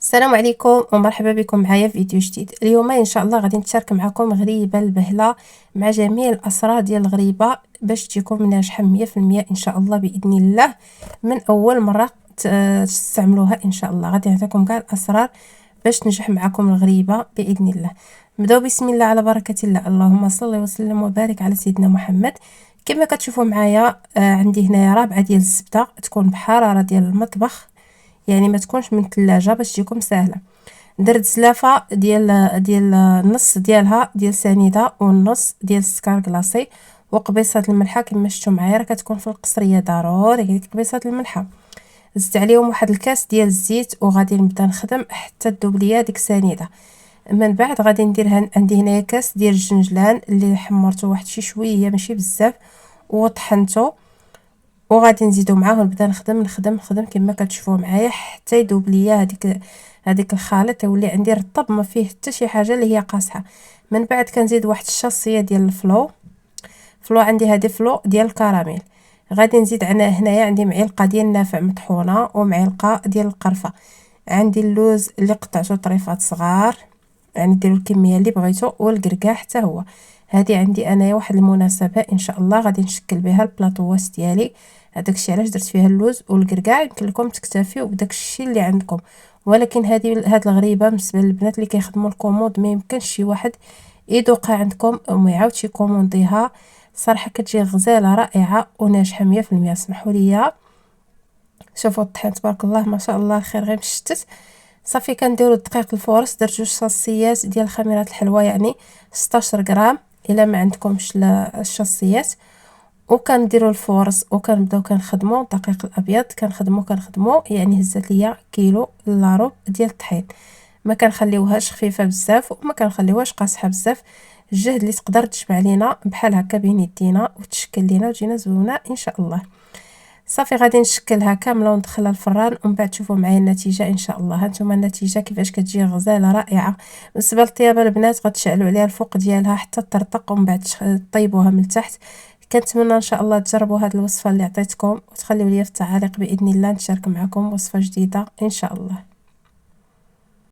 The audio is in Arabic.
السلام عليكم ومرحبا بكم معايا في فيديو جديد. اليوم ان شاء الله غادي نتشارك معكم غريبه البهله مع جميع الاسرار ديال الغريبه باش تجيكم ناجحه 100% ان شاء الله باذن الله من اول مره تستعملوها. ان شاء الله غادي نعطيكم كاع الاسرار باش تنجح معكم الغريبه باذن الله. نبداو بسم الله على بركه الله. اللهم صل وسلم وبارك على سيدنا محمد. كما كتشوفوا معايا عندي هنايا رابعه ديال الزبده تكون بحراره ديال المطبخ، يعني ما تكونش من الثلاجه باش تجيكم سهله. درت زلافه ديال النص ديالها ديال سنيده والنص ديال السكر كلاصي وقبيصه الملحه كما شفتوا معايا راه كتكون في القصريه ضروري هذيك قبيصه الملحه. زدت عليهم واحد الكاس ديال الزيت وغادي نبدا نخدم حتى تذوب ليا ديك سنيده. من بعد غادي ندير عندي هنايا كاس ديال الجنجلان اللي حمرته واحد شي شويه ماشي بزاف وطحنته، وغادي نزيدو معاه ونبدا نخدم كما كتشوفوا معايا حتى يذوب ليا هذيك الخليط يولي عندي رطب ما فيه حتى شي حاجه اللي هي قاصحه. من بعد كنزيد واحد الشاصيه ديال الفلو عندي هذه فلو ديال الكراميل. غادي نزيد هنايا عندي معلقه ديال النافع مطحونه ومعلقه ديال القرفه. عندي اللوز اللي قطعته طريفات صغار، يعني ديروا الكميه اللي بغيتو، والكركاع حتى هو. هذه عندي انايا واحد المناسبه ان شاء الله غادي نشكل بها البلاطوات ديالي. هذاك الشيء علاش درت فيها اللوز والكركاع. يمكن لكم تكتفيو بداك الشيء اللي عندكم، ولكن هاد الغريبه بالنسبه للبنات اللي كيخدموا الكوموند ما يمكنش شي واحد يدوقها عندكم وما يعاودش يكومونديها. صراحه كتجي غزاله رائعه وناجحه 100%. اسمحوا لي شوفوا الطحين تبارك الله ما شاء الله الخير غير مشتت. صافي كنديروا الدقيق الفورس. درت جوج صاصيات ديال خميرات الحلوى يعني 16 غرام الا ما عندكمش الشاصيات، وكنديروا الفورس وكنبداو كنخدموا الدقيق الابيض. كنخدموا يعني هزات ليا كيلو الا ربع ديال الطحين. ما كنخليوهاش خفيفه بزاف وما كنخليوهاش قاصحه بزاف. الجهد اللي تقدر تجمع لينا بحال هكا بين يدينا وتشكل لينا وتجينا زوينه ان شاء الله. صافي غادي نشكلها كامله وندخلها الفران ومن بعد تشوفوا معايا النتيجه ان شاء الله. هانتوما النتيجه كيفاش كتجي غزاله رائعه. بالنسبه للطيابه البنات غتشعلوا عليها الفوق ديالها حتى ترتق ومن بعد طيبوها من التحت. كنتمنى ان شاء الله تجربوا هذه الوصفه اللي عطيتكم وتخليوا لي في التعاليق باذن الله نشارك معكم وصفه جديده ان شاء الله.